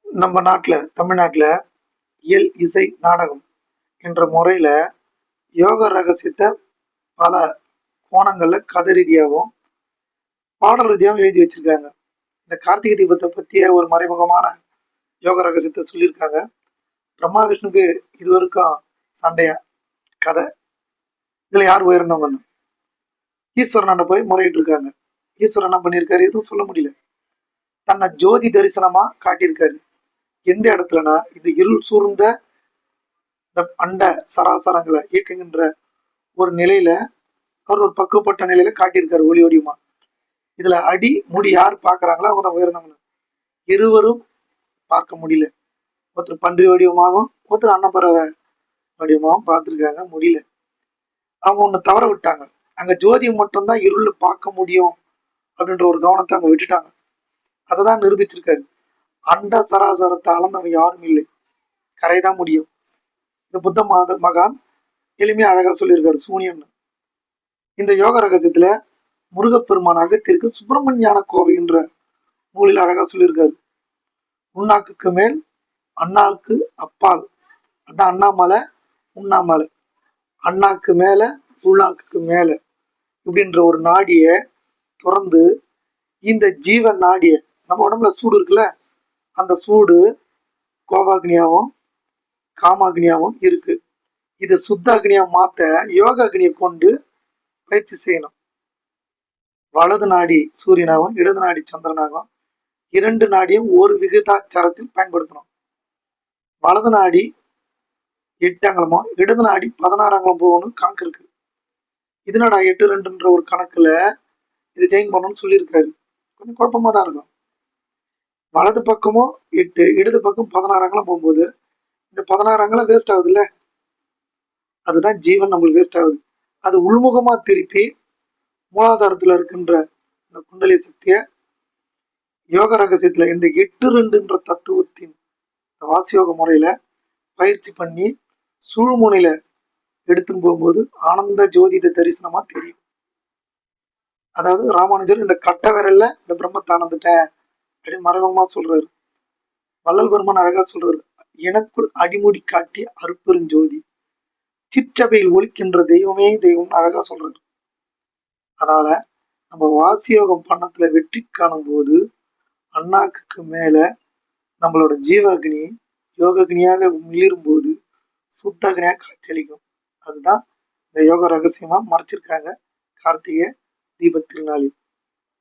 நம்ம நாட்டுல தமிழ்நாட்டுல இயல் இசை நாடகம் என்ற முறையில யோக ரகசியத்தை பல கோணங்கள்ல கதை ரீதியாகவும் பாடல் ரீதியாகவும் எழுதி வச்சிருக்காங்க. இந்த கார்த்திகை தீபத்தை பத்திய ஒரு மறைமுகமான யோக ரகசியத்தை சொல்லியிருக்காங்க. பிரம்மா விஷ்ணுக்கு இருவருக்கும் சண்டையா கதை. இதுல யார் உயர்ந்தவங்கன்னு ஈஸ்வரனாண்ட போய் முறையிட்டு இருக்காங்க. ஈஸ்வரன் என்ன பண்ணியிருக்காரு, எதுவும் சொல்ல முடியல. தன்னை ஜோதி தரிசனமா காட்டியிருக்காரு. எந்த இடத்துலனா இது இருள் சூழ்ந்த இந்த அண்ட சராசரங்களை இயக்குகின்ற ஒரு நிலையில அவர் ஒரு பக்குவப்பட்ட நிலையில காட்டியிருக்காரு ஒளி வடிவமா. இதுல அடி முடி யார் பாக்குறாங்களோ அவங்க தான் உயர்ந்தவங்க. இருவரும் பார்க்க முடியல. ஒருத்தர் பன்றி வடிவமாகவும் ஒருத்தர் அன்னப்பறவை வடிவமாகவும் பார்த்துருக்காங்க, முடியல. அவங்க ஒண்ணு தவற விட்டாங்க. அங்க ஜோதியை மட்டும்தான் இருள் பார்க்க முடியும் அப்படின்ற ஒரு கவனத்தை அவங்க விட்டுட்டாங்க. அதை தான் நிரூபிச்சிருக்காரு. அண்ட சராசரத்தை அளந்தவன் யாரும் இல்லை, கரைதான் முடியும். இந்த புத்த மகான் எளிமையா அழகா சொல்லியிருக்காரு சூனியன். இந்த யோக ரகசியத்துல முருகப்பெருமான் அகத்திற்கு சுப்பிரமணியான கோவைன்ற நூலில் அழகா சொல்லியிருக்காரு. உண்ணாக்குக்கு மேல் அண்ணாக்கு அப்பால், அதான் அண்ணாமலை உண்ணாமலை, அண்ணாக்கு மேல உள்நாக்குக்கு மேல இப்படின்ற ஒரு நாடிய திறந்து இந்த ஜீவ நாடிய நம்ம உடம்புல சூடு இருக்குல்ல, அந்த சூடு கோபாக்னியாவும் காமாக்னியாவும் இருக்கு. இதை சுத்த அக்னியா மாத்த யோக அக்னியை கொண்டு பயிற்சி செய்யணும். வலது நாடி சூரியனாகவும் இடது நாடி சந்திரனாகவும் இரண்டு நாடியும் ஒரு விகிதாச்சாரத்தில் பயன்படுத்தணும். வலது நாடி 8 அங்கலமோ இடது நாடி 16 அங்கலம் போகணும் கணக்கு இருக்கு. இதனடா 8-2ன்ற ஒரு கணக்குல இது ஜெயின் பண்ணணும்னு சொல்லியிருக்காரு. கொஞ்சம் குழப்பமா தான் இருக்கும். வலது பக்கமும் 8, இடது பக்கம் 16 அங்கலம் போகும்போது இந்த 16 அங்கலம் வேஸ்ட் ஆகுது இல்ல, அதுதான் ஜீவன் நம்மளுக்கு வேஸ்ட் ஆகுது. அது உள்முகமா திருப்பி மூலாதாரத்துல இருக்கின்ற இந்த குண்டலி சக்திய யோக ரகசியத்துல இந்த 8-2ன்ற தத்துவத்தின் வாசியோக முறையில பயிற்சி பண்ணி சூழ்முனையில எடுத்துன்னு போகும்போது ஆனந்த ஜோதிட தரிசனமா தெரியும். அதாவது ராமானுஜர் இந்த கட்ட விரல்ல இந்த பிரம்மத்தை ஆனந்துட்டேன் அப்படின்னு மறைமுகமா சொல்றாரு. வள்ளல் பெருமான் அழகா சொல்றாரு, எனக்குள் அடிமுடி காட்டி அருப்பெருஞ்சோதி சிற்றபையில் ஒழிக்கின்ற தெய்வமே தெய்வம் அழகா சொல்றாரு. அதனால நம்ம வாசியோகம் பண்ணத்துல வெற்றி காணும் போது அண்ணாக்கு மேல நம்மளோட ஜீவாக்னி யோகக்னியாக மிளிரும் போது சுத்தக்னியா காட்சியளிக்கும். அதுதான் இந்த யோக ரகசியமா மறைச்சிருக்காங்க கார்த்திகை தீப திருநாளில்.